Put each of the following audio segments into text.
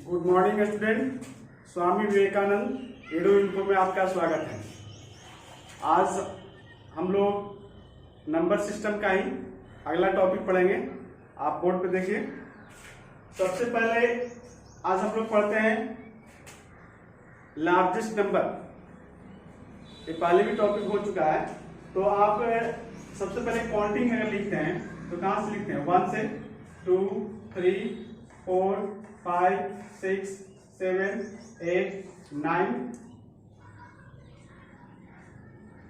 Good morning student. Swami Vivekananda edu info में आपका स्वागत है। आज हम लोग नंबर सिस्टम का ही अगला टॉपिक पढ़ेंगे। आप बोर्ड पे देखिए। सबसे पहले आज हम लोग पढ़ते हैं लार्जेस्ट नंबर। ये पहले भी टॉपिक हो चुका है। तो आप सबसे पहले काउंटिंग अगर लिखते हैं तो कहाँ से लिखते हैं? 1 से 2 3 4 5 6 7 8 9,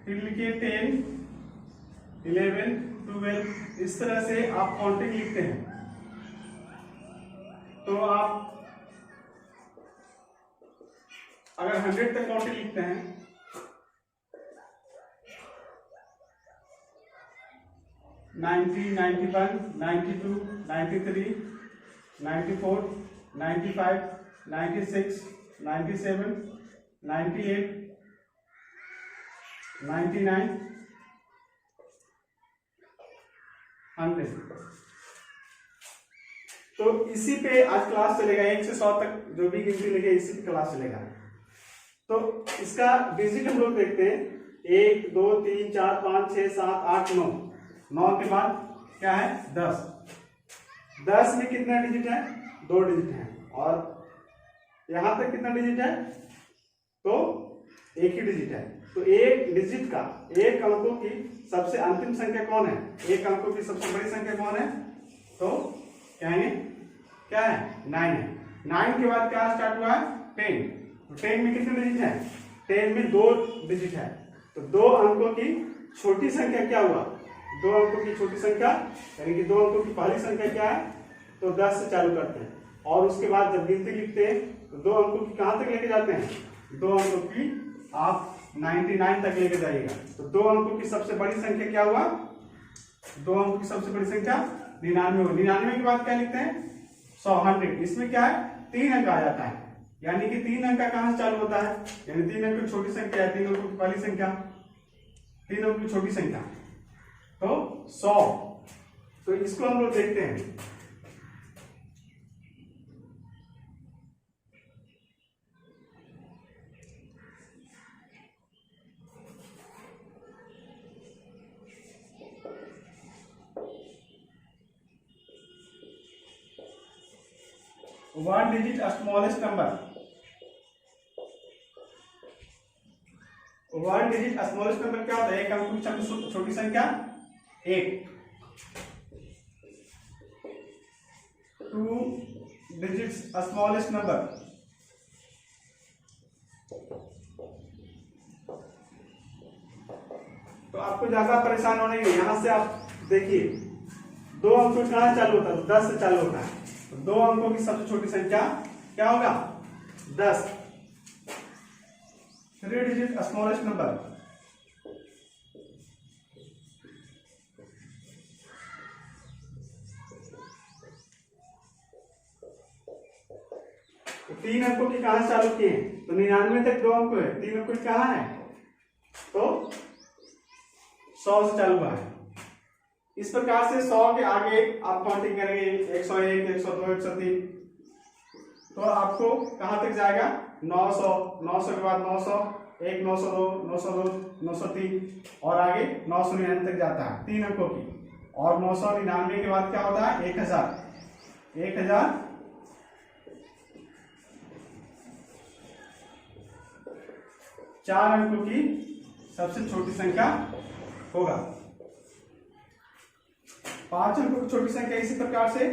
फिर लिखिए 10 11 12। इस तरह से आप काउंटिंग लिखते हैं। तो आप अगर 100 तक काउंटिंग लिखते हैं 90 91 92 93 94 95 96 97 98 99 100। तो इसी पे आज क्लास चलेगा। 1 से 100 तक जो भी गिनती लगे इसी पे क्लास चलेगा। तो इसका डिजिट हम लोग देखते हैं। 1 2 3 4 5 6 7 8 9। 9 के बाद क्या है? 10। 10 में कितना डिजिट है? 2 डिजिट है। और यहां तक कितना डिजिट है? तो एक ही डिजिट है। तो एक डिजिट का, एक अंकों की सबसे अंतिम संख्या कौन है? एक अंकों की सबसे बड़ी संख्या कौन है? तो कहेंगे क्या है? 9 है। 9 के बाद क्या स्टार्ट हुआ है? 10। तो 10 में कितने डिजिट है? 10 में 2 डिजिट है। तो 2 अंकों की छोटी संख्या क्या हुआ? 2 अंकों की छोटी संख्या यानी कि 2 अंकों की पहली संख्या क्या है? तो 10 से चालू करते हैं। और उसके बाद जब गिनती लिखते हैं तो 2 अंकों की कहां तक लेके जाते हैं? 2 अंकों की आप 99 तक लेके जाइएगा। तो 2 अंकों की सबसे बड़ी संख्या क्या हुआ? 2 अंकों की सबसे बड़ी संख्या 99 हुई। 99 के बाद क्या लिखते हैं? 100। इसमें क्या है? 3 अंक आ जाता है। यानी कि 3 अंक का कहां से चालू होता है? यानी 3 अंक की छोटी संख्या है। 3 अंकों की पहली संख्या, 3 अंकों की छोटी संख्या तो 100। तो इसको हम लोग देखते हैं। One digit smallest number. One digit smallest number क्या होता है? एक अंक की सबसे छोटी संख्या 1। 2 डिजिट्स स्मॉलेस्ट नंबर। तो आपको ज्यादा परेशान होने की, यहां से आप देखिए 2 अंकों कहां चालू होता है? 10 से चालू होता है। तो 2 अंकों की सबसे छोटी संख्या क्या होगा? 10। 3 डिजिट स्मॉलेस्ट नंबर। तो 3 अंकों की कहां चालू किए? तो 99 तक 2 अंक है। 3 अंकों की कहां है? तो 100 से चालू हुआ है। इस प्रकार से 100 के आगे आप काउंटिंग करेंगे 101 102 103। तो आपको कहां तक जाएगा? 900। 900 के बाद 900 1 902 902 903 और आगे 999 तक जाता है 3 अंकों की। और 999 के बाद क्या होता है? 1000। 1000 4 अंकों की सबसे छोटी संख्या होगा। 5 अंकों की छोटी संख्या इसी प्रकार से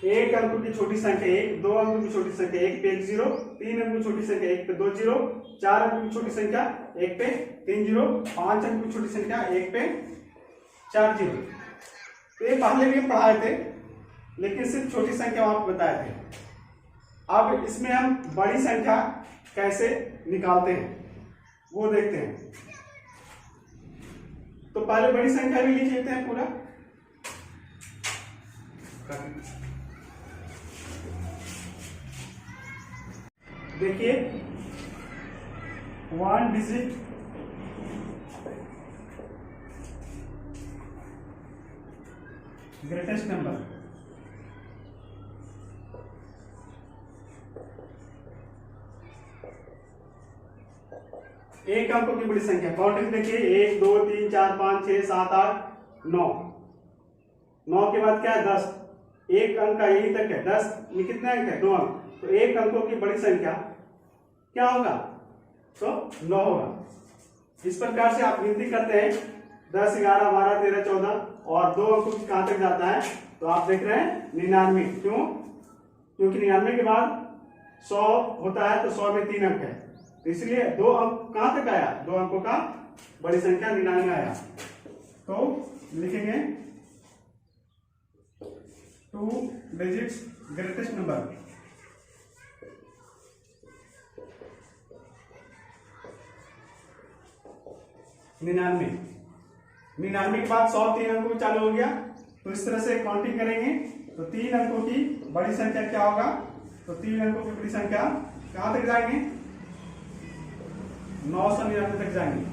1 अंकों की छोटी संख्या 1, 2 अंकों की छोटी संख्या 1 पे 1 0, 3 अंकों की छोटी संख्या 1 पे 2 0, 4 अंकों की छोटी संख्या 1 पे 3 0, 5 अंकों की छोटी संख्या 1 पे 4 0। तो ये पहले भी पढ़ाए थे लेकिन सिर्फ छोटी संख्या आपको बताए थे। अब इसमें हम बड़ी संख्या कैसे निकालते हैं वो देखते हैं। तो पहले बड़ी संख्या भी लिख लेते हैं पूरा। देखिए 1 डिजिट ग्रेटेस्ट नंबर। एक अंकों की बड़ी संख्या, काउंटिंग देखिए 1 2 3 4 5 6 7 8 9। 9 के बाद क्या है 10, एक अंक का यही तक है 10 में कितने अंक है 2 अंक, तो एक अंकों की बड़ी संख्या क्या होगा, तो 9 होगा। इस प्रकार से आप गिनती करते हैं 10 11 12 13 14 और 2 अंकों की कहां तक जाता है, तो आप देख रहे हैं 99। क्यों, क्योंकि 99 के बाद 100 होता है तो 100 में 3 अंक है, तो इसलिए 2 अंक कहां तक आया, 2 अंकों का बड़ी संख्या 99 आया। तो लिखेंगे 2 डिजिट्स ग्रेटेस्ट नंबर। निन्यानवे, 99 के बाद 100 3 अंकों में चालू हो गया, तो इस तरह से काउंटिंग करेंगे तो 3 अंकों की बड़ी संख्या क्या होगा, तो 3 अंकों की बड़ी संख्या कहां तक जाएंगे, 999 तक जाएंगे।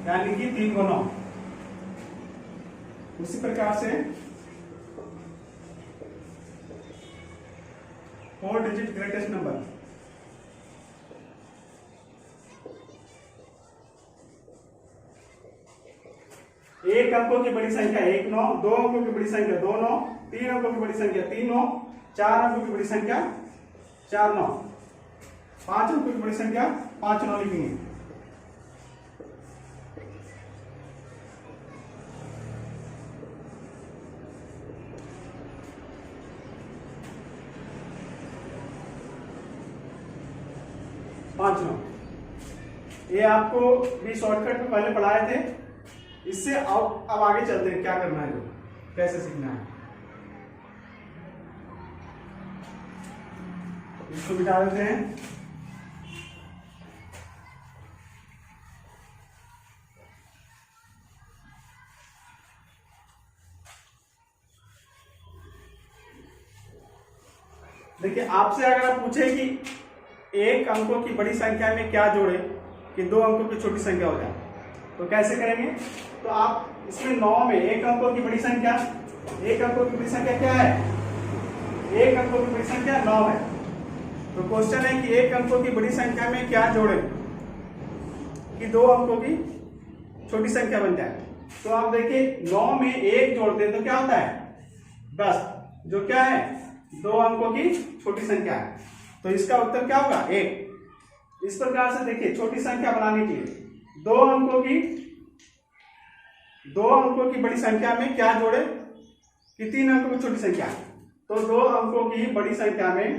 यानी कि 3 को 9। उसी प्रकार से 4 डिजिट ग्रेटेस्ट नंबर। एक अंकों की बड़ी संख्या 1 9, 2 अंकों की बड़ी संख्या 2 9, 3 अंकों की बड़ी संख्या 3 9, 4 अंकों की बड़ी संख्या 4 9, 5 अंकों की बड़ी संख्या 5 9 लिखेंगे। ये आपको भी शॉर्टकट में पहले पढ़ाए थे, इससे अब आगे चलते हैं क्या करना है, जो कैसे सीखना है। इसको मिटा देते हैं। देखिए आपसे अगर आप पूछे कि एक अंकों की बड़ी संख्या में क्या जोड़े कि 2 अंकों की छोटी संख्या हो जाए, तो कैसे करेंगे, तो आप इसमें 9 में एक अंकों की बड़ी संख्या, एक अंकों की बड़ी संख्या क्या है, एक अंकों की बड़ी संख्या 9 है। तो क्वेश्चन है कि एक अंकों की बड़ी संख्या में क्या जोड़े कि 2 अंकों की छोटी संख्या बन जाए। तो आप देखिए 9 में 1 जोड़ते हैं तो क्या होता है 10, जो क्या है 2 अंकों की छोटी संख्या है, तो इसका उत्तर क्या होगा 1। इस प्रकार से देखिए छोटी संख्या बनाने के लिए 2 अंकों की बड़ी संख्या में क्या जोड़े कि 3 अंकों की छोटी संख्या, तो 2 अंकों की बड़ी संख्या में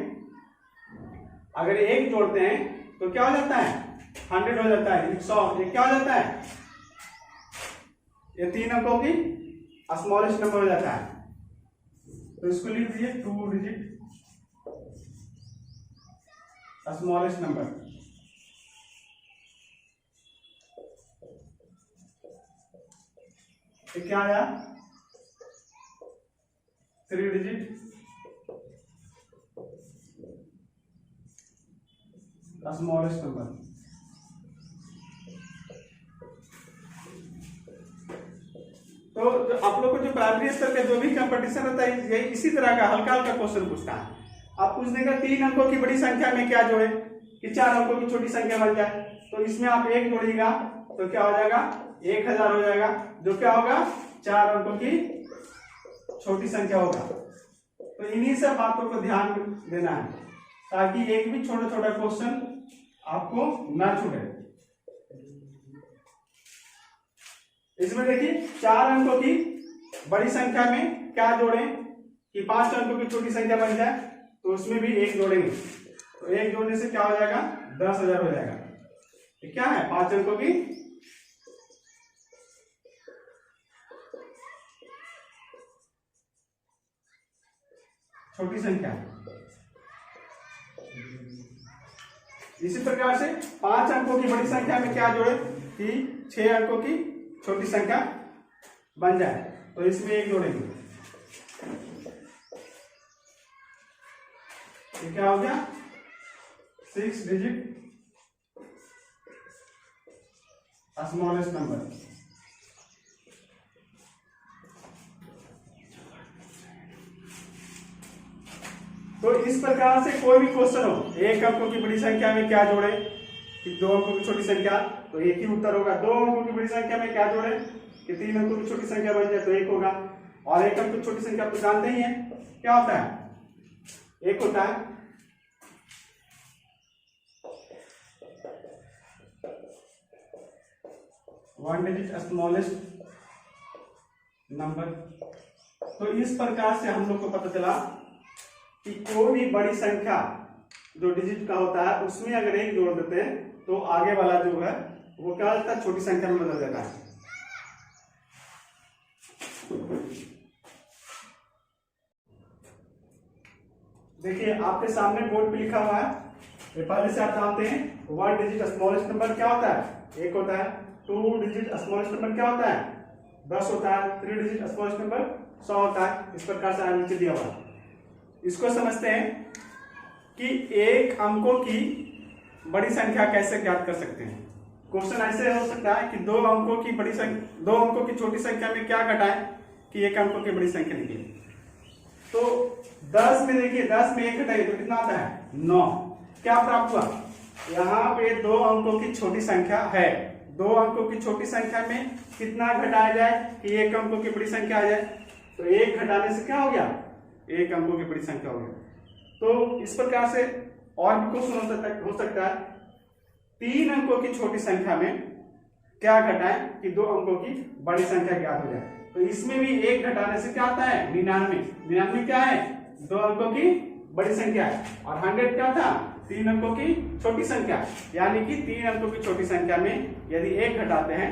अगर 1 जोड़ते हैं तो क्या हो जाता है 100 हो जाता है, 100। ये क्या हो जाता है, ये 3 अंकों की स्मॉलेस्ट नंबर हो जाता है। तो इसको लिख दीजिए 2 डिजिट स्मॉलेस्ट नंबर। क्या आया 3 डिजिट स्मॉलेस्ट नंबर। तो आप लोग को जो प्राइमरी स्तर का जो भी कंपटीशन होता है यही इसी तरह का हल्का हल्का क्वेश्चन पूछता है। आप पूछ देगा 3 अंकों की बड़ी संख्या में क्या जोड़े कि 4 अंकों की छोटी संख्या बन जाए, तो इसमें आप 1 जोड़िएगा तो क्या हो जाएगा 1000 हो जाएगा, जो क्या होगा 4 अंकों की छोटी संख्या होगा। तो इन्हीं सब बातों को ध्यान देना है ताकि एक भी छोटा छोटा क्वेश्चन आपको ना छूटे। इसमें देखिए 4 अंकों की बड़ी संख्या में क्या जोड़ें कि 5 अंकों की छोटी संख्या बन जाए, तो उसमें भी 1 जोड़ेंगे, तो 1 जोड़ने से क्या हो जाएगा 10,000 हो जाएगा। ये क्या है 5 अंकों की छोटी संख्या। इसी प्रकार से 5 अंकों की बड़ी संख्या में क्या जोड़े कि 6 अंकों की छोटी संख्या बन जाए, तो इसमें 1 जोड़ेंगे। ये क्या हो गया 6 डिजिट स्मॉलेस्ट नंबर। तो इस प्रकार से कोई भी क्वेश्चन हो, एक अंकों की बड़ी संख्या में क्या जोड़े कि 2 अंकों की छोटी संख्या, तो एक ही उत्तर होगा। 2 अंकों की बड़ी संख्या में क्या जोड़े कि 3 अंकों की छोटी संख्या बन जाए तो 1 होगा। और एक अंक की छोटी संख्या तो जानते ही हैं क्या होता है, 1 होता है। One digit smallest number. तो इस प्रकार से हम लोग को पता चला कि कोई भी बड़ी संख्या जो डिजिट का होता है उसमें अगर 1 जोड़ देते हैं तो आगे वाला जो है वो क्या हो जाता है, छोटी संख्या में बदल जाता है। देखिए आपके सामने बोर्ड पे लिखा हुआ है, ये पहले से आप जानते हैं। 1 डिजिट स्मॉलेस्ट नंबर क्या होता है, 1 होता है। 2 डिजिट स्मॉलेस्ट नंबर क्या होता है, 10 होता है। 3 डिजिट स्मॉलेस्ट नंबर 100 होता है। इस प्रकार से नीचे दिया हुआ। इसको समझते हैं कि एक अंकों की बड़ी संख्या कैसे ज्ञात कर सकते हैं। क्वेश्चन ऐसे हो सकता है कि 2 अंकों की बड़ी संख्या, 2 अंकों की छोटी संख्या में क्या घटाएं कि 1 अंकों की बड़ी संख्या निकले। तो 10 में देखिए, 10 में 1 घटाइए तो कितना आता है, 9। क्या प्राप्त हुआ, यहाँ पे 2 अंकों की छोटी संख्या है। 2 अंकों की छोटी संख्या में कितना घटाया जाए कि 1 अंकों की बड़ी संख्या आ जाए। तो 1 घटाने से क्या हो गया, 1 अंकों की बड़ी संख्या हो गया। तो इस प्रकार से और भी क्वेश्चन हो सकता है 3 अंकों की छोटी संख्या में क्या घटाएं कि 2 अंकों की बड़ी संख्या ज्ञात हो जाए। तो इसमें भी 1 घटाने से क्या आता है, 99। 99 क्या है, 2 अंकों की बड़ी संख्या है। और 100 क्या था, 3 अंकों की छोटी संख्या। यानी कि 3 अंकों की छोटी संख्या में यदि 1 घटाते हैं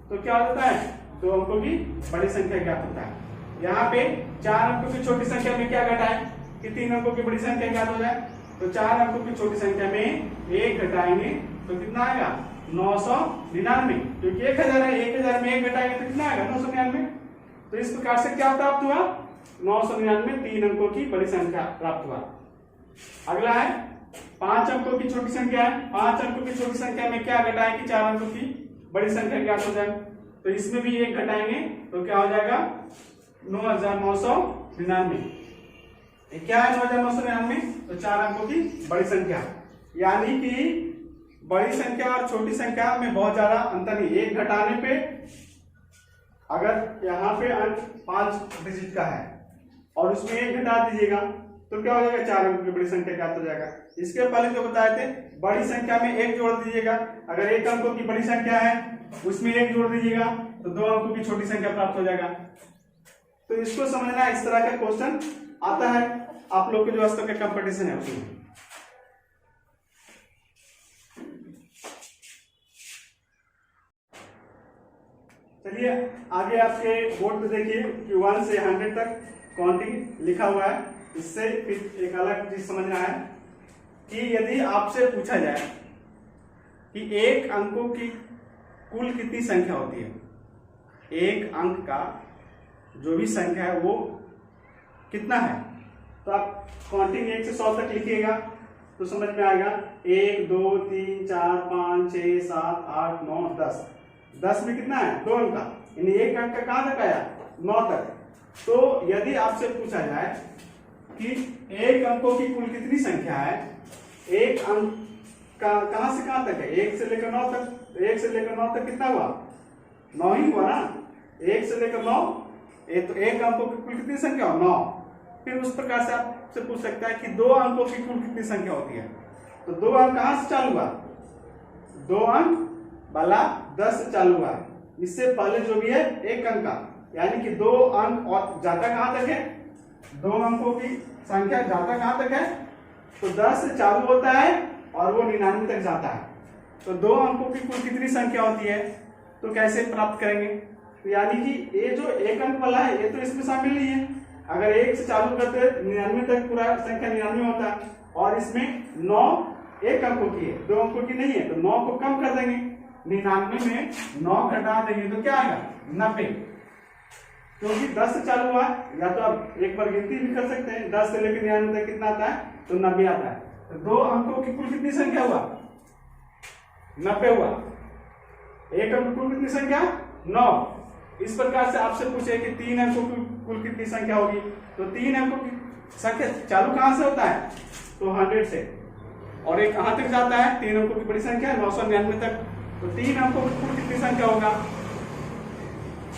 तो क्या होता है, 2 अंकों की बड़ी संख्या ज्ञात होता है। यहाँ पे 4 अंकों की छोटी संख्या में क्या घटाएं कि 3 अंकों की बड़ी संख्या ज्ञात हो जाए। तो 4 अंकों की छोटी संख्या में 1 घटाएंगे तो कितना आएगा, 999। क्योंकि 1000 है, 1000 में 1 घटाएंगे तो कितना आएगा, 999। तो इस प्रकार से क्या प्राप्त हुआ, 999 3 अंकों की बड़ी संख्या प्राप्त हुआ। अगला है 5 अंकों की छोटी संख्या है। 5 अंकों की छोटी संख्या में क्या घटाएं कि 4 अंकों की बड़ी संख्या ज्ञात हो जाए। तो इसमें भी 1 घटाएंगे तो क्या हो जाएगा, 9999। क्या है 9999, तो 4 अंकों की बड़ी संख्या। यानी कि बड़ी संख्या और छोटी संख्या में बहुत ज्यादा अंतर नहीं। 1 घटाने पे अगर यहाँ पे अंक 5 डिजिट का है और उसमें 1 घटा दीजिएगा तो क्या हो जाएगा, 4 अंकों की बड़ी संख्या ज्ञात हो जाएगा। इसके पहले जो बताए थे, बड़ी संख्या में 1 जोड़ दीजिएगा। अगर 1 अंकों की बड़ी संख्या है उसमें 1 जोड़ दीजिएगा तो 2 अंकों की छोटी संख्या प्राप्त हो जाएगा। तो इसको समझना, इस तरह का क्वेश्चन आता है आप लोग के जो स्तर का कंपटीशन है उसमें। चलिए आगे आपके बोर्ड पे देखिए कि 1 से 100 तक काउंटिंग लिखा हुआ है। इससे फिर एक अलग चीज समझना है कि यदि आपसे पूछा जाए कि एक अंकों की कुल कितनी संख्या होती है, एक अंक का जो भी संख्या है वो कितना है, तो आप काउंटिंग 1 से 100 तक लिखिएगा तो समझ में आएगा। 1 2 3 4 5 6 7 8 9 10। 10 में कितना है, 2 अंक का, यानी एक अंक का कहां तक आया, 9 तक। तो यदि आपसे पूछा जाए कि एक अंकों की कुल कितनी संख्या है, एक अंक का कहां से कहां तक है, 1 से लेकर 9 तक। 1 से लेकर 9 तक कितना हुआ, 9 ही हुआ ना। 1 से लेकर 9, तो एक अंकों की कुल कितनी संख्या हो, 9। फिर उस प्रकार से आपसे पूछ सकता है कि 2 अंकों की कुल कितनी संख्या होती है। तो 2 अंक कहां से चालू हुआ, 2 अंक वाला 10 से चालू हुआ है। इससे पहले जो भी है 1 अंक का, यानी कि 2 अंक और जाता कहां तक है, 2 अंकों की संख्या जाता कहां तक है, तो 10 से चालू होता है और वो 99 तक जाता है। तो 2 अंकों की कुल कितनी संख्या होती है, तो कैसे प्राप्त करेंगे। तो यानी कि ये जो 1 अंक वाला है ये तो इसमें शामिल नहीं है। अगर 1 से चालू करते हैं 99 तक पूरा संख्या 99 होता है, और इसमें 9 1 अंकों की है, 2 अंकों की नहीं है, तो 9 को कम कर देंगे। 99 में 9 घटा देंगे तो क्या आएगा, 90। क्योंकि 10 से चालू हुआ है, या तो आप एक बार गिनती भी कर सकते हैं, 10 से लेकर 99 तक कितना आता है, तो 90 आता है। तो 2 अंकों की कुल कितनी संख्या हुआ? 90 हुआ। एक अंक कुल कितनी संख्या? 9। इस प्रकार से आपसे पूछे कि 3 अंकों की कुल कितनी संख्या होगी, तो 3 अंकों की संख्या चालू कहां से होता है? तो 100 से, और एक कहां तक जाता है? 3 अंकों की बड़ी संख्या 999 तक। तो 3 अंकों की कुल कितनी संख्या होगा?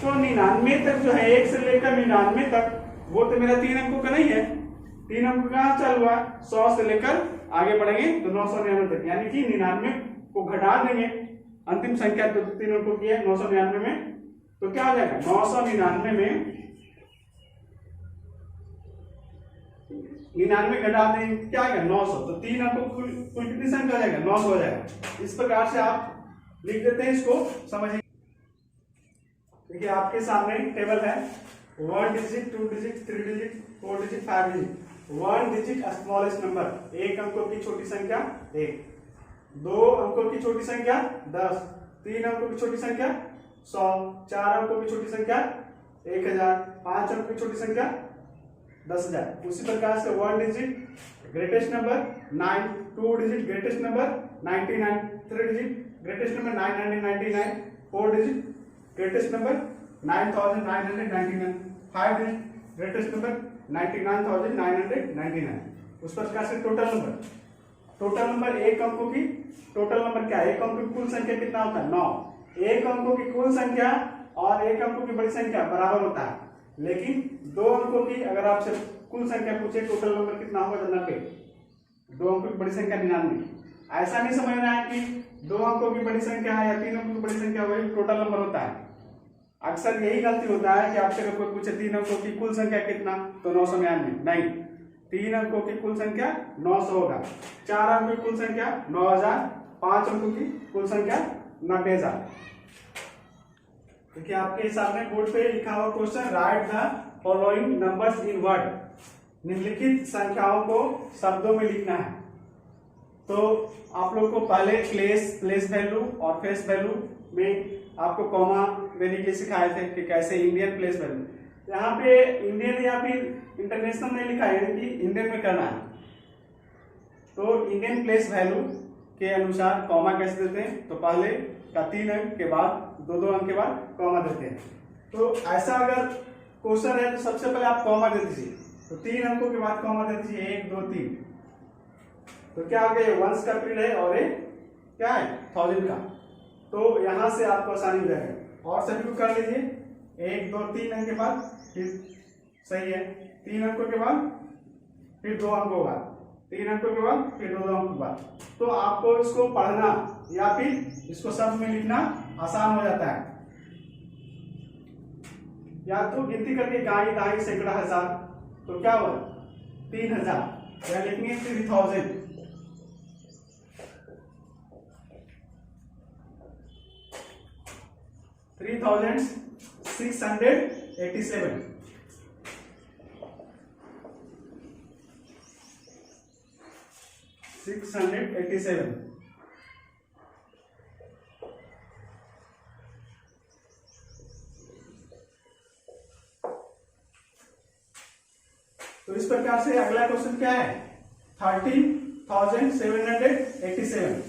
तो 99 तक जो है, 1 से लेकर 99 तक, वो तो मेरा 3 अंकों का नहीं है। 3 अंकों कहां चालू हुआ? 100 से लेकर आगे बढ़ेंगे तो 999 तक, यानी कि 99 को घटा देंगे। अंतिम संख्या तो 3 अंकों की है 999 में, तो क्या हो जाएगा? 999 में 99 घटा देंगे क्या आएगा? 900। तो 3 अंकों कुल कितनी संख्या हो जाएगा? 900 हो जाएगा। इस प्रकार से आप लिख देते हैं, इसको समझिए। देखिए आपके सामने टेबल है, 1 digit, 2 digit, 3 digit, 4 digit, 5 digit. 1 digit smallest number, 1 अंकों की छोटी संख्या 1, 2 अंकों की छोटी संख्या 10, 3 अंकों की छोटी संख्या 100, 4 अंकों की छोटी संख्या 1000, 5 अंकों की छोटी संख्या 10,000। उसी प्रकार से 1 digit greatest number 9, 2 digit greatest number 99, 3 digit greatest number 999, 4 digit greatest number 9999, 5 digit greatest number 99,999। उस प्रकार से टोटल नंबर 1 अंकों की टोटल नंबर क्या है? 1 अंकों की कुल संख्या कितना होता है? 9। 1 अंकों की कुल संख्या और 1 अंकों की बड़ी संख्या बराबर होता है, लेकिन 2 अंकों की अगर आपसे कुल संख्या पूछे, टोटल नंबर कितना होगा? 90। 2 अंकों की बड़ी संख्या 99। ऐसा नहीं समझना है कि 2 अंकों की बड़ी संख्या है या 3 अंकों की बड़ी संख्या वही टोटल नंबर होता है। अक्सर यही गलती होता है कि आपसे कोई पूछे 3 अंकों की कुल संख्या कितना, तो 999। नहीं, 3 अंकों की कुल संख्या 900 होगा, 4 अंकों की कुल संख्या 9000, 5 अंकों की कुल संख्या 90,000। देखिए आपके सामने बोर्ड पे लिखा हुआ question, right the following numbers in word. निम्नलिखित संख्याओं को शब्दों में लिखना है। तो आप लोग को पहले प्लेस वैल्यू और फेस वैल्यू में आपको कॉमा देने के सिखाए थे कि कैसे इंडियन प्लेस वैल्यू। यहाँ पे इंडियन या फिर इंटरनेशनल नहीं लिखा है, कि इंडियन में करना है। तो इंडियन प्लेस वैल्यू के अनुसार कॉमा कैसे देते हैं? तो पहले का 3 अंक के बाद 2 अंक के बाद कॉमा देते हैं। तो ऐसा अगर क्वेश्चन है तो सबसे पहले आप कॉमा दे दीजिए। तो 3 अंकों के बाद कॉमा दे दीजिए, 1 2 3। तो क्या आ गया? वंस का पीरियड है और एक क्या है? 1000 का। तो यहां से आपको आसानी हो जाएगा। और सभी को कर लीजिए, 1 2 3 अंक के बाद फिर सही है, 3 अंकों के बाद फिर 2 अंकों के बाद, 3 अंकों के बाद फिर 2 अंकों के बाद। तो आपको इसको पढ़ना या फिर इसको शब्द में लिखना आसान हो जाता है। या तो गिनती करके गाई दाई सैकड़ा हजार, तो क्या हुआ? 3000, या लिखेंगे 3000। 3687। 687। तो इस प्रकार से अगला क्वेश्चन क्या है? 13,787।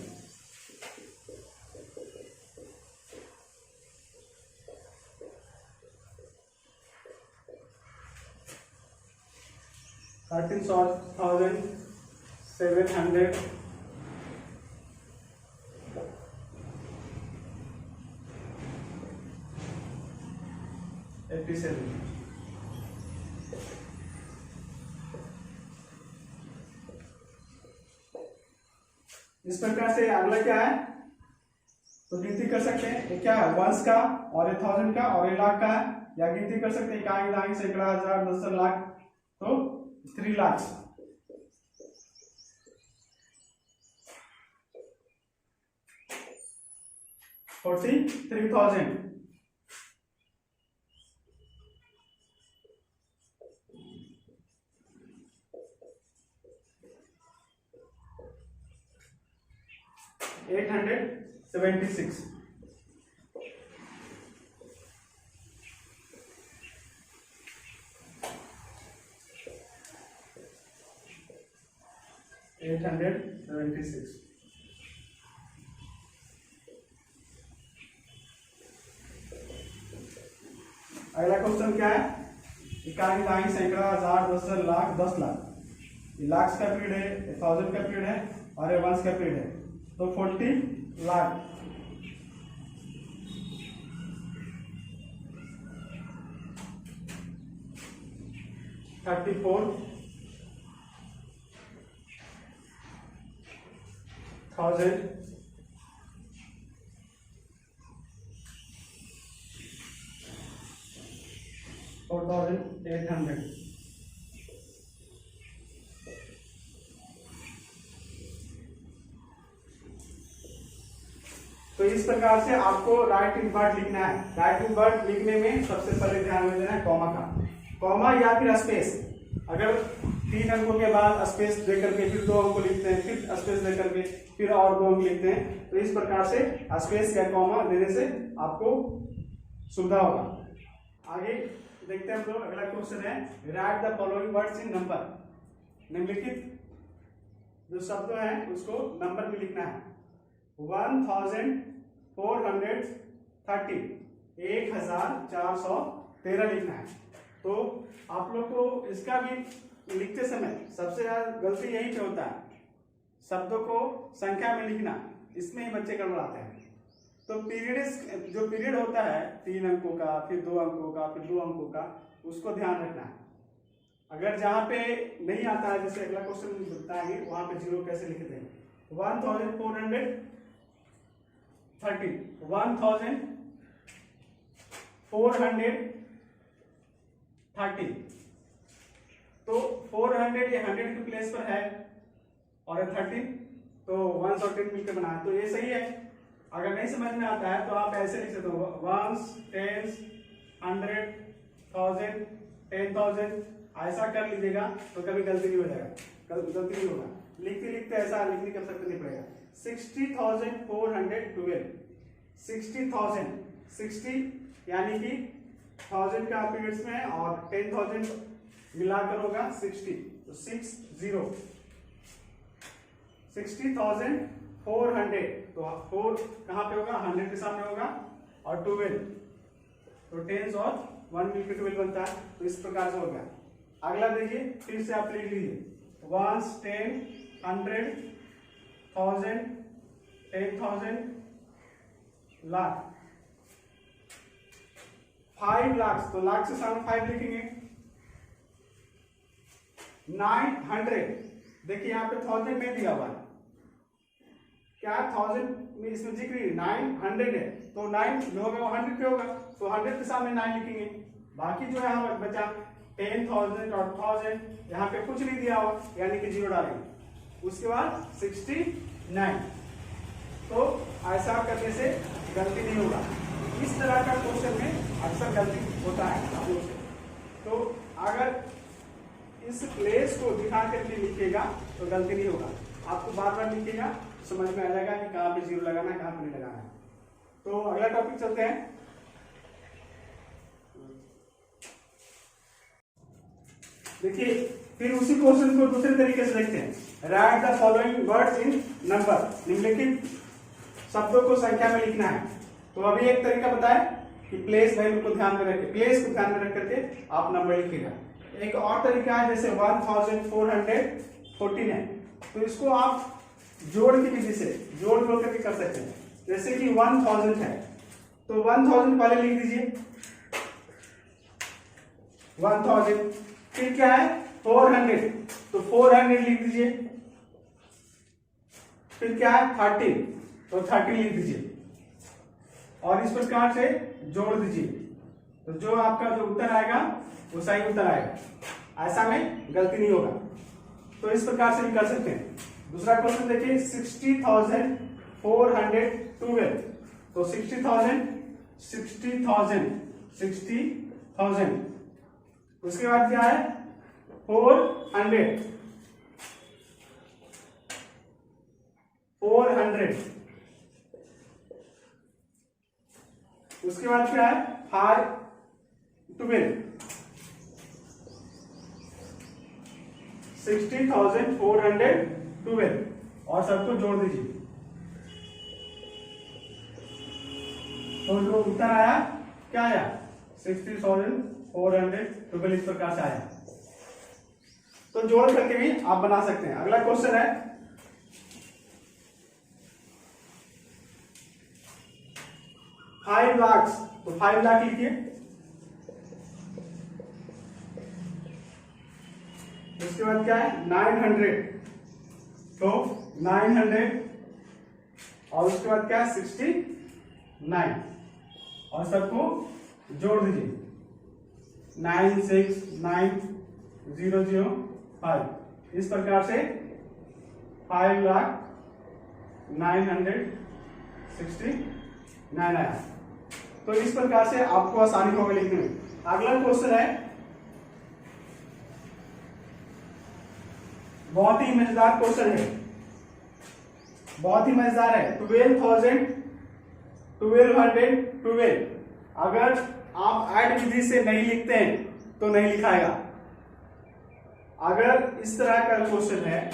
इस प्रकार से अगला क्या है? तो गिनती कर सकते हैं, ये क्या है? वंस का, और 1000 का, और 1 लाख का है। या गिनती कर सकते हैं इकाई दाई सैकड़ा हजार 10 लाख, तो 3 लाख। $43,000। $876। 876। अगला क्वेश्चन क्या है? इकाई, दहाई, सैकड़ा, हजार, दस लाख, 10 लाख। ये लाख का पीरियड है, 1000 का पीरियड है और ये वंस का पीरियड है, तो 40 लाख। $34,000 4,800। तो इस प्रकार से आपको राइट इन वर्ड लिखना है। राइट इन वर्ड लिखने में सबसे पहले ध्यान में देना है कॉमा का, कॉमा या फिर स्पेस। अगर 3 अंकों के बाद स्पेस देकर के फिर 2 अंक लिखते हैं, फिर स्पेस देकर के फिर और 2 अंक लिखते हैं, तो इस प्रकार से स्पेस या कॉमा देने से आपको सुविधा होगा। आगे देखते हैं हम लोग। अगला क्वेश्चन है, right the following words in number. निम्नलिखित जो शब्द हैं उसको नंबर में लिखना है। 1430, 1413 लिखना है। तो आप लोग को इसका भी लिखते समय सबसे ज्यादा गलती यही पे होता है, शब्दों को संख्या में लिखना, इसमें ही बच्चे गड़बड़ाते हैं। तो पीरियड, जो पीरियड होता है 3 अंकों का, फिर 2 अंकों का, फिर 2 अंकों का, उसको ध्यान रखना है। अगर जहां पे नहीं आता है, जैसे अगला क्वेश्चन बताएंगे, वहां पे 0 कैसे लिखते हैं। 1430, 1430। तो 400 ये 100 के प्लेस पर है और 13 तो 1 और 10 मिलकर बना है, तो ये सही है। अगर नहीं समझ में आता है तो आप ऐसे लिख सकते हो 1s, 10s, 100, 1000, 10,000, ऐसा कर लीजिएगा तो कभी गलती नहीं हो जाएगा, गलती नहीं होगा। लिखते लिखते ऐसा लिखने की आवश्यकता नहीं पड़ेगा। 60,412, 60,000, 60 यानी कि 1000 का पीरियड्स में और 10,000 मिलाकर होगा 60, तो 60, 60,400, तो 4 कहाँ पे होगा, 100 के सामने होगा, और 12 तो 10 और 1 मिलकर 12 बनता है। तो इस प्रकार से हो गया। अगला देखिए, फिर से आप लिख लीजिए 1, 10, 100, 1000, 10,000, लाख, 5 लाख, तो लाख से सामने 5 लिखेंगे। 900, देखिए यहाँ पे 1000 में दिया हुआ है, क्या 1000 में इसमें जिक्र 900 है, तो 9 जो होगा वो 100 पे होगा, तो 100 के सामने 9 लिखेंगे। बाकी जो है हमारा बचा 10,000 और 1000, यहाँ पे कुछ नहीं दिया हुआ यानी कि 0 डालेंगे। उसके बाद 69, तो ऐसा करने से गलती नहीं होगा। इस तरह का क्वेश्चन में अक्सर गलती होता है आप लोग से। तो अगर इस प्लेस को दिखा करके लिखिएगा तो गलती नहीं होगा। आपको बार बार लिखिएगा, समझ में आ जाएगा कि कहाँ पे 0 लगाना है, कहाँ पे नहीं लगाना है। तो अगला टॉपिक चलते हैं। देखिए, फिर उसी क्वेश्चन को दूसरे तरीके से देखते हैं। Right the following words in number. निम्नलिखित शब्दों को संख्या में लिखना है। तो अभी एक तरीका बताया कि प्लेस वैल्यू को ध्यान में रख, प्लेस को ध्यान में रख करके आप नंबर लिखिएगा। एक और तरीका है, जैसे 1414 है, तो इसको आप जोड़ की विधि से जोड़ करके कर सकते हैं। जैसे कि 1000 है, तो 1000 पहले लिख दीजिए 1000, फिर क्या है 400, तो 400 लिख दीजिए, फिर क्या है 30, तो 30 लिख दीजिए, और इस प्रकार से जोड़ दीजिए। तो जो आपका जो उत्तर आएगा वो सही उत्तर आएगा, ऐसा में गलती नहीं होगा। तो इस प्रकार से भी कर सकते हैं। दूसरा क्वेश्चन देखिए, 60,412, तो 60,000, 60,000, उसके बाद क्या है 400, 400, उसके बाद क्या है 512, 60,412, 12 और सबको जोड़ दीजिए। तो जो उत्तर आया क्या आया 60,412 इस प्रकार से आया। तो जोड़ करके भी आप बना सकते हैं। अगला क्वेश्चन है 5 लाख, तो 5 लाख लिखिए। उसके बाद क्या है 900, तो 900 और उसके बाद क्या है 69 और सबको जोड़ दीजिए 969,005 इस प्रकार से 5,969 आया। तो इस प्रकार से आपको आसानी होगा लिखने में। अगला क्वेश्चन है बहुत ही मजेदार क्वेश्चन है, बहुत ही मजेदार है। 12,1212 अगर आप ऐड विधि से नहीं लिखते हैं तो नहीं लिखाएगा। अगर इस तरह का क्वेश्चन है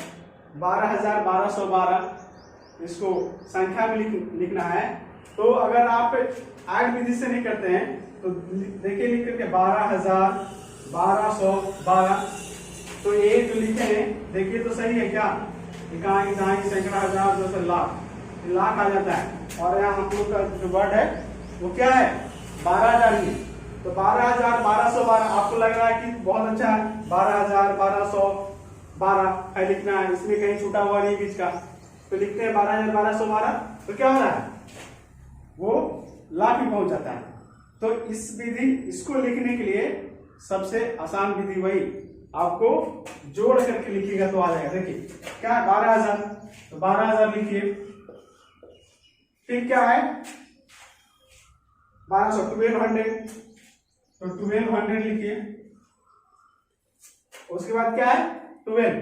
12,1212 इसको संख्या में लिखना है, तो अगर आप ऐड विधि से नहीं करते हैं तो देखिए लिख करके 12,1212, तो ये जो लिखे हैं देखिए तो सही है क्या, इकाई दहाई सैकड़ा हजार 200 लाख आ जाता है। और यहाँ हम लोग का जो वर्ड है वो क्या है 12,000 ही। तो 12,1212 आपको लग रहा है कि बहुत अच्छा है, 12,1212 है लिखना है, इसमें कहीं छूटा हुआ नहीं बीच का, तो लिखते हैं 12,1212। तो क्या हो रहा है वो लाख में पहुंच जाता है। तो इस विधि इसको लिखने के लिए सबसे आसान विधि वही, आपको जोड़ करके लिखिएगा तो आ जाएगा। देखिए क्या है 12,000, तो 12,000 लिखिए। फिर क्या है 1200, 1200, तो 1200 लिखिए। उसके बाद क्या है 12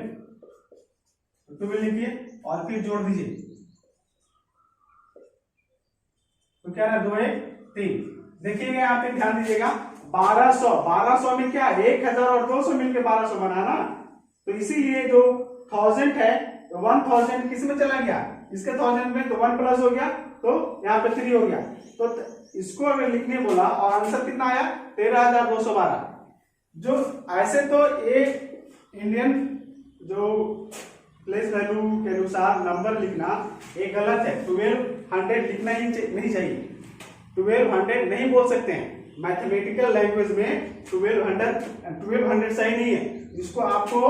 लिखिए और फिर जोड़ दीजिए। तो क्या है 2 1 3। देखिएगा यहाँ पे ध्यान दीजिएगा 1200 में क्या 1000 और 200 मिलकर 1200 बना ना, तो इसीलिए जो 1000 है तो 1000 किस में चला गया, इसके 1000 में, तो 1 प्लस हो गया तो यहाँ पे 3 हो गया। तो इसको अगर लिखने बोला और आंसर कितना आया 13,212। जो ऐसे तो ये इंडियन जो प्लेस वैल्यू के अनुसार नंबर लिखना ये गलत है, 1200 लिखना ही नहीं चाहिए, 1200 नहीं बोल सकते हैं। मैथमेटिकल लैंग्वेज में 1200 सही नहीं है, इसको आपको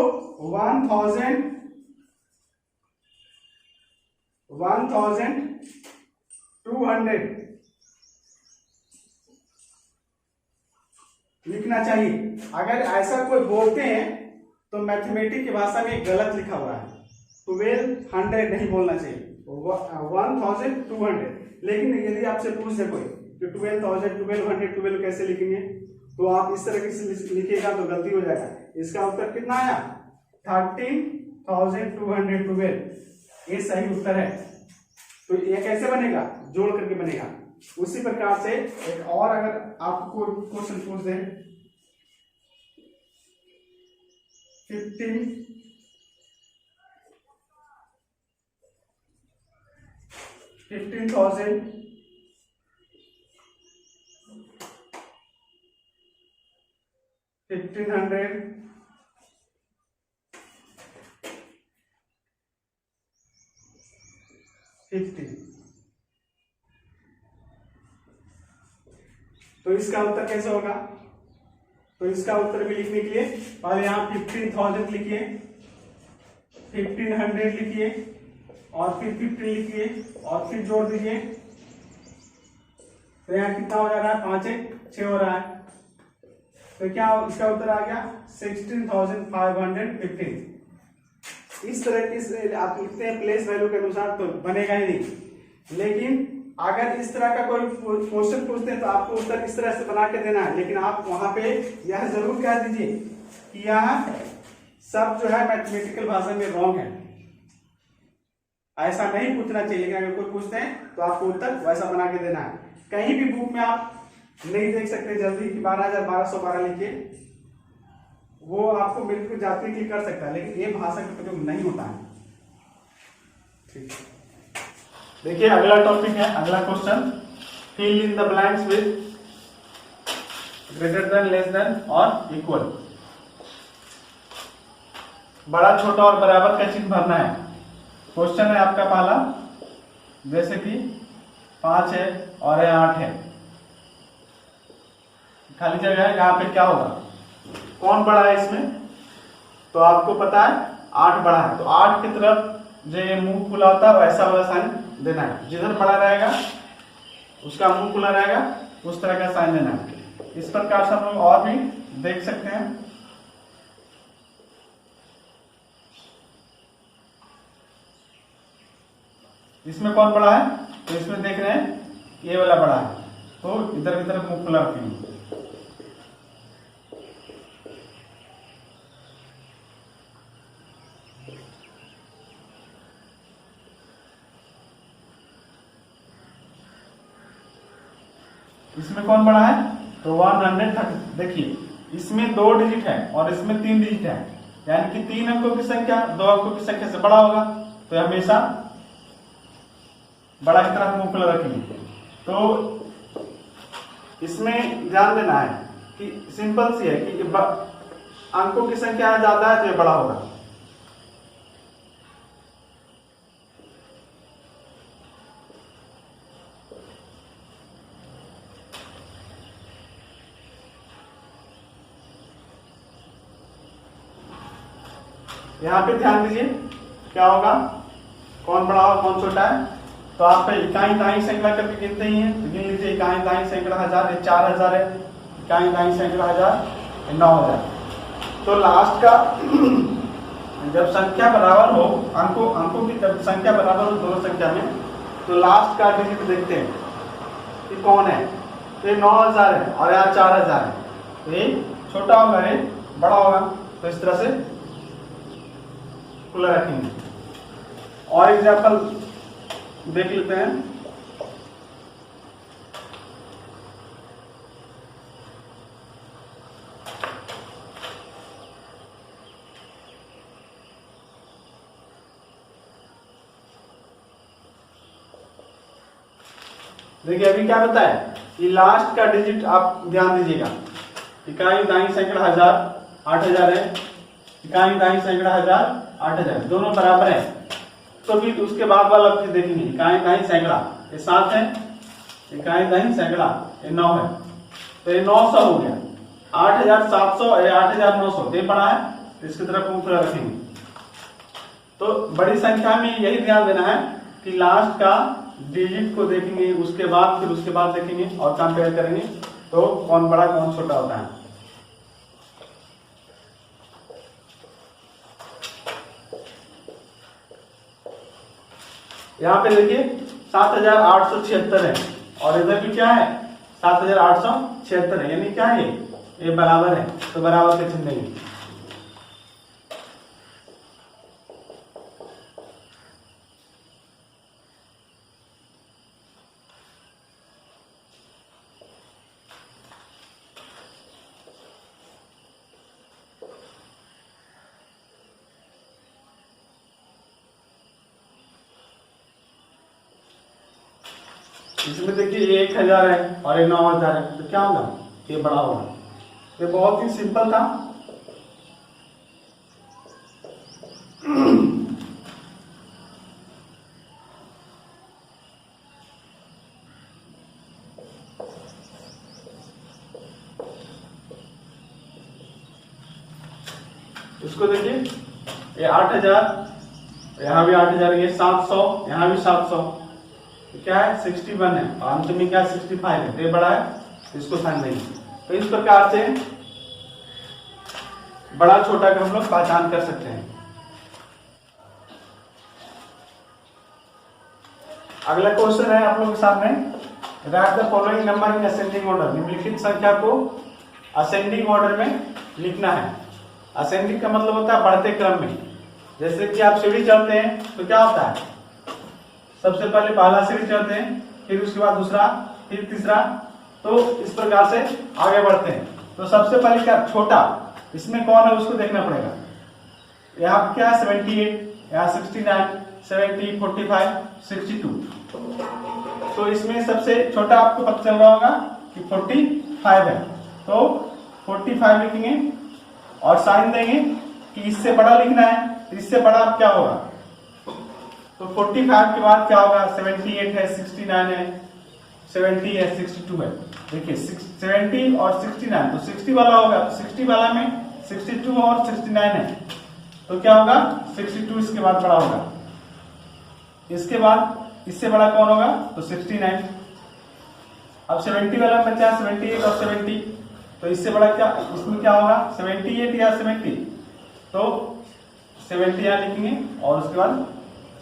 1,200 लिखना चाहिए। अगर ऐसा कोई बोलते हैं तो मैथमेटिक्स की भाषा में गलत लिखा हुआ है, 1200 नहीं बोलना चाहिए, 1,200। लेकिन यदि आपसे पूछ दे कोई कि 12,000 कैसे लिखेंगे, तो आप इस तरह से लिखिएगा तो गलती हो जाएगा। इसका उत्तर कितना आया 13,212, ये सही उत्तर है। तो ये कैसे बनेगा, जोड़ करके बनेगा। उसी प्रकार से एक और अगर आपको क्वेश्चन पूछ दे 15,000 1,500 50, तो इसका उत्तर कैसे होगा। तो इसका उत्तर भी लिखने के लिए पहले यहाँ 15,000 लिखिए, 1,500 लिखिए और फिर 50 लिखिए और फिर जोड़ दीजिए। तो यहाँ कितना हो जा रहा है 5 1 6 हो रहा है, तो क्या इसका उत्तर आ गया 16,515। इस तरह की आप लिखते हैं प्लेस वैल्यू के अनुसार तो बनेगा ही नहीं। लेकिन अगर इस तरह का कोई क्वेश्चन पूछते हैं तो आपको उत्तर इस तरह से बना के देना है, लेकिन आप वहां पे यह जरूर कह दीजिए कि यह सब जो है मैथमेटिकल भाषा में रॉन्ग है। ऐसा नहीं पूछना चाहिए, लेकिन अगर कोई पूछते हैं तो आपको उत्तर वैसा बना के देना है। कहीं भी बुक में आप नहीं देख सकते जल्दी कि 12,1212 लिखिए, वो आपको बिल्कुल जाति के कर सकता है, लेकिन ये भाषा का प्रयोग नहीं होता है। ठीक है, देखिए अगला टॉपिक है, अगला question, fill in the blanks with greater than, less than और इक्वल। बड़ा छोटा और बराबर का चिन्ह भरना है। क्वेश्चन है आपका पहला, जैसे कि 5 है और यह 8 है, खाली जगह है, यहाँ पे क्या होगा, कौन बड़ा है इसमें, तो आपको पता है 8 बड़ा है, तो 8 की तरफ जो ये मुंह खुला होता है वैसा वाला साइन देना है। जिधर बड़ा रहेगा उसका मुंह खुला रहेगा, उस तरह का साइन देना है। इस प्रकार से हम लोग और भी देख सकते हैं। इसमें कौन बड़ा है, तो इसमें देख रहे हैं ये वाला बड़ा है, तो इधर की तरफ मुंह खुला रखेंगे। इसमें कौन बड़ा है, तो 130। देखिए इसमें 2 डिजिट है और इसमें 3 डिजिट है, यानी कि 3 अंकों की संख्या 2 अंकों की संख्या से बड़ा होगा, तो हमेशा बड़ा की तरफ मुंह खुला रखेंगे। तो इसमें ध्यान देना है कि सिंपल सी है कि अंकों की संख्या ज्यादा है तो ये बड़ा होगा। यहाँ पे ध्यान दीजिए क्या होगा, कौन बड़ा होगा कौन छोटा है, तो आप इकाई दाई सैकड़ा करके गिनते ही हैं, तो गिन लीजिए इकाई दाई सैकड़ा 1000, 4000 है, इकाई दाई सैकड़ा 1000, 9000। तो लास्ट का जब संख्या बराबर हो, अंकों की जब संख्या बराबर हो दोनों संख्या में, तो लास्ट का डिजिट देखते हैं कि कौन है, तो ये 9000 है और यहाँ 4000 है, तो ये छोटा होगा ये बड़ा होगा, तो इस तरह से खुला रखेंगे। और एग्जाम्पल देख लेते हैं। देखिए अभी क्या बताया कि लास्ट का डिजिट आप ध्यान दीजिएगा, इकाई दाई सैकड़ा 1000, 8000 है, इकाई दाई सैकड़ा 1000, 8000 दोनों बराबर है, तो फिर उसके बाद वाला चीज देखेंगे, इकाई दाई सैकड़ा ये 7 है, इकाई दाई सैकड़ा ये 9 है, तो ये 900 हो गया। 8700 ये 8900 ये बड़ा है, तो इसकी तरफ मुंह खुला रखेंगे। तो बड़ी संख्या में यही ध्यान देना है कि लास्ट का डिजिट को देखेंगे, उसके बाद देखेंगे और कंपेयर करेंगे, तो कौन बड़ा कौन छोटा होता है। यहाँ पे देखिए 7876 है और इधर भी क्या है 7876 है, यानी क्या है ये बराबर है, तो बराबर का चिन्ह देंगे। इसमें देखिए 1000 है और ये 9000 है, तो क्या होगा ये बड़ा होगा। ये बहुत ही सिंपल था। इसको देखिए ये 8000, यहाँ भी 8000, ये 700, यहाँ भी 700, क्या है 61 है और अंत में क्या 65 है, तो ये बड़ा है, इसको साइन देंगे। तो इस प्रकार से बड़ा छोटा का हम लोग पहचान कर सकते हैं। अगला क्वेश्चन है आप लोगों के सामने, right the following number in ascending order. निम्नलिखित संख्या को असेंडिंग ऑर्डर में लिखना है। असेंडिंग का मतलब होता है बढ़ते क्रम में। जैसे कि आप सीढ़ी चढ़ते हैं तो क्या होता है, सबसे पहले पहला सीढ़ी चढ़ते हैं, फिर उसके बाद दूसरा, फिर तीसरा, तो इस प्रकार से आगे बढ़ते हैं। तो सबसे पहले क्या छोटा, इसमें कौन है उसको देखना पड़ेगा। यहाँ क्या 78, यहाँ 69, 70, 45, 62। तो इसमें सबसे छोटा आपको पता चल रहा होगा कि 45 है, तो 45 लिखेंगे और साइन देंगे कि इससे बड़ा लिखना है, तो इससे बड़ा क्या होगा, तो 45 के बाद क्या होगा, 78 है, 69 है, 70 है, 62 है। देखिए 70 और 69, तो 60 वाला होगा, तो 60 वाला में 62 और 69 है, तो क्या होगा 62 इसके बाद बड़ा होगा। इसके बाद इससे बड़ा कौन होगा, तो 69। अब 70 वाला में बचा 78 और 70, तो इससे बड़ा क्या, इसमें क्या होगा 78 या 70, तो 70 यहां लिखेंगे और उसके बाद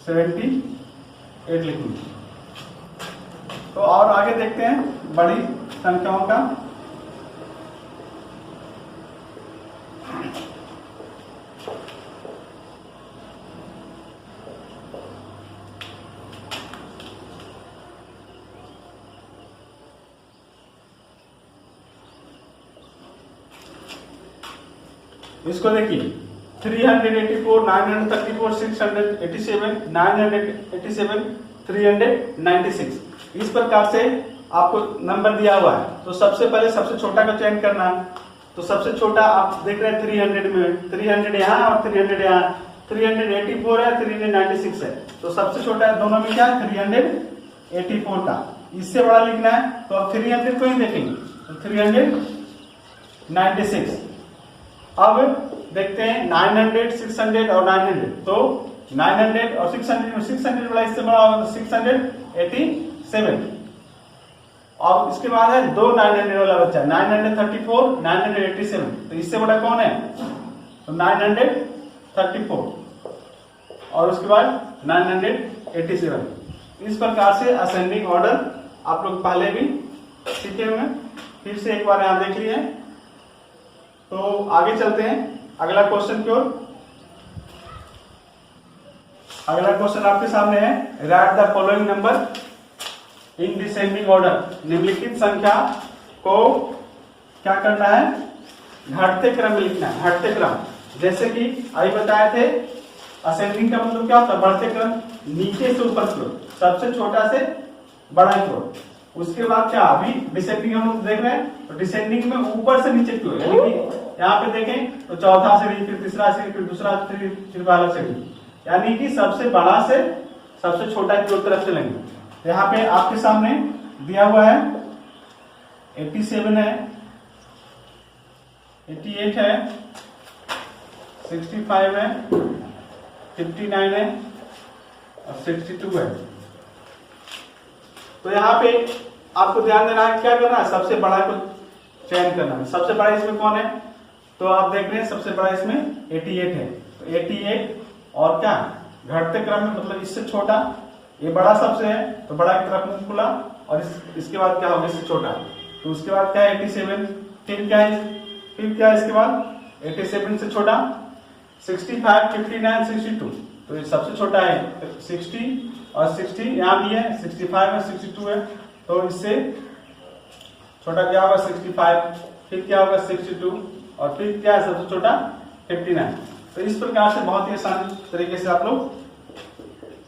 78 लिखेंगे। तो और आगे देखते हैं बड़ी संख्याओं का। इसको देखिए 384, 934, 687, 987, 396, इस प्रकार से आपको नंबर दिया हुआ है। तो सबसे पहले सबसे छोटा का चयन करना है। तो सबसे छोटा आप देख रहे हैं 300 में, 300 यहाँ और 300 यहाँ, 384 है, 396 है, तो सबसे छोटा है दोनों में क्या, 384 का। इससे बड़ा लिखना है तो अब 300 को ही देखेंगे, तो 396। अब देखते हैं 900, 600 और 900, तो 900 और 600 में 600 बड़ा, इससे बड़ा होगा तो 687। और इसके बाद है दो 900 वाला बच्चा, 934, 987, तो इससे बड़ा कौन है, तो 934 और उसके बाद 987। इस प्रकार से असेंडिंग ऑर्डर आप लोग पहले भी सीखे हुए, फिर से एक बार यहां देख लिए। तो आगे चलते हैं अगला क्वेश्चन की ओर। अगला क्वेश्चन आपके सामने है, right the following number in descending order. निम्नलिखित संख्या को क्या करना है, घटते क्रम में लिखना है, घटते क्रम। जैसे कि अभी बताए थे असेंडिंग का मतलब क्या होता है, बढ़ते क्रम, नीचे से ऊपर की ओर, सबसे छोटा से बड़ा की ओर। उसके बाद क्या, अभी डिसेंडिंग हम लोग देख रहे हैं, तो डिसेंडिंग में ऊपर से नीचे की ओर, यानी कि यहाँ पे देखें तो चौथा सीढ़ी, फिर तीसरा सीढ़ी, फिर दूसरा सीढ़ी, फिर पहला सीढ़ी, यानी कि सबसे बड़ा से सबसे छोटा की ओर तरफ चलेंगे। यहाँ पे आपके सामने दिया हुआ है 87 है, 88 है, 65 है, 59 है और 62 है। तो यहाँ पे आपको ध्यान देना है, क्या करना है, सबसे बड़ा को चयन करना है। सबसे बड़ा इसमें कौन है, तो आप देख रहे हैं सबसे बड़ा इसमें 88 है, तो 88 और क्या, घटते क्रम में, मतलब इससे छोटा, ये बड़ा सबसे है तो बड़ा की तरफ मुंह खुला, और इसके बाद क्या होगा, इससे छोटा, तो उसके बाद क्या है 87, फिर क्या है, इसके बाद 87 से छोटा 65, 59, 62, तो ये सबसे छोटा है 60 और 60 यहाँ भी है, 65 है, 62 है, तो इससे छोटा क्या होगा 65, फिर क्या होगा 62 और फिर क्या है सबसे छोटा 59। तो इस प्रकार से बहुत ही आसान तरीके से आप लोग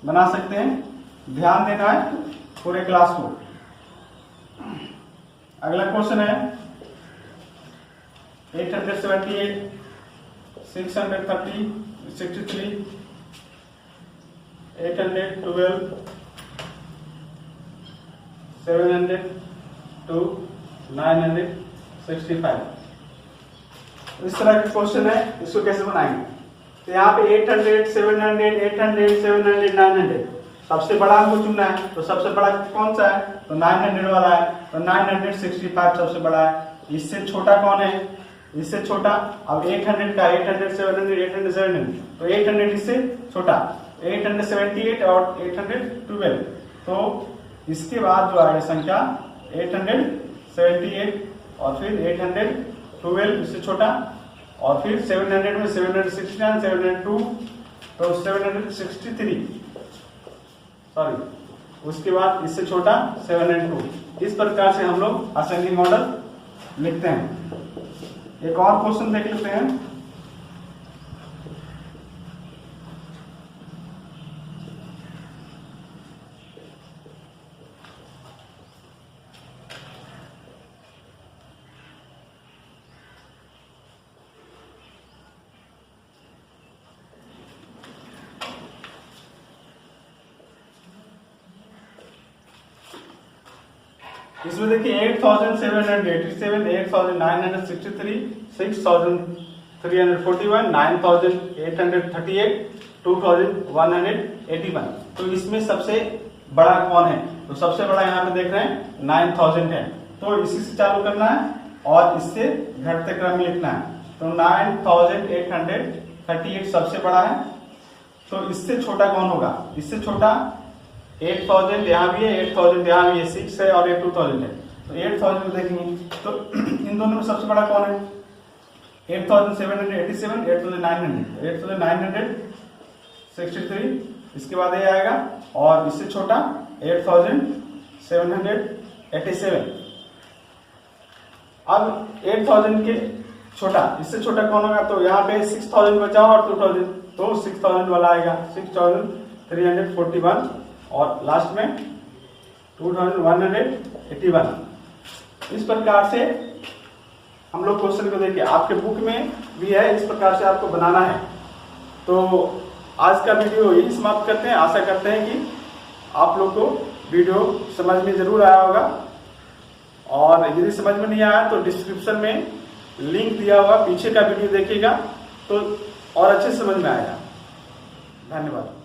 बना सकते हैं। ध्यान देना है पूरे क्लास को। अगला क्वेश्चन है 878, 630, 63, 812, 702, 965। इस तरह के क्वेश्चन है, इसको कैसे बनाएंगे। तो यहाँ पे 800, 700, 800, 700, 900, सबसे बड़ा हमको चुनना है। तो सबसे बड़ा कौन सा है, तो 900 वाला है, तो 965 सबसे बड़ा है। इससे छोटा कौन है, इससे छोटा, अब 800 का 800, 700, 800, 700, तो 800 इससे छोटा, 878 और 812, तो इसके बाद जो आएगा संख्या 878 और फिर 812 इससे छोटा, और फिर 700 में 769, 702, तो 763, सॉरी, उसके बाद इससे छोटा 702। इस प्रकार से हम लोग असेंडिंग ऑर्डर लिखते हैं। एक और क्वेश्चन देख लेते हैं। इसमें देखिए 8787, 8963, 6341, 9838, 2181। तो इसमें सबसे बड़ा कौन है? तो सबसे बड़ा यहाँ पे देख रहे हैं 9000 है। तो इसी से चालू करना है और इससे घटते क्रम में लिखना है। तो 9838 सबसे बड़ा है। तो इससे छोटा कौन होगा? इससे छोटा 8000 यहाँ भी है, 8000 यहाँ भी है, 6 है और ये 2000 है। तो 8000 में देखेंगे तो इन दोनों में सबसे बड़ा कौन है? 8787, 8963, इसके बाद ये आएगा और इससे छोटा 8787। अब 8000 के छोटा, इससे छोटा कौन होगा? तो यहाँ पे 6000 बचा और 2000, तो 6000 वाला आएगा, 6341 और लास्ट में 2181। इस प्रकार से हम लोग क्वेश्चन को देखिए, आपके बुक में भी है, इस प्रकार से आपको बनाना है। तो आज का वीडियो यही समाप्त करते हैं। आशा करते हैं कि आप लोग को वीडियो समझ में जरूर आया होगा, और यदि समझ में नहीं आया तो डिस्क्रिप्शन में लिंक दिया हुआ पीछे का वीडियो देखिएगा तो और अच्छे से समझ में आएगा। धन्यवाद।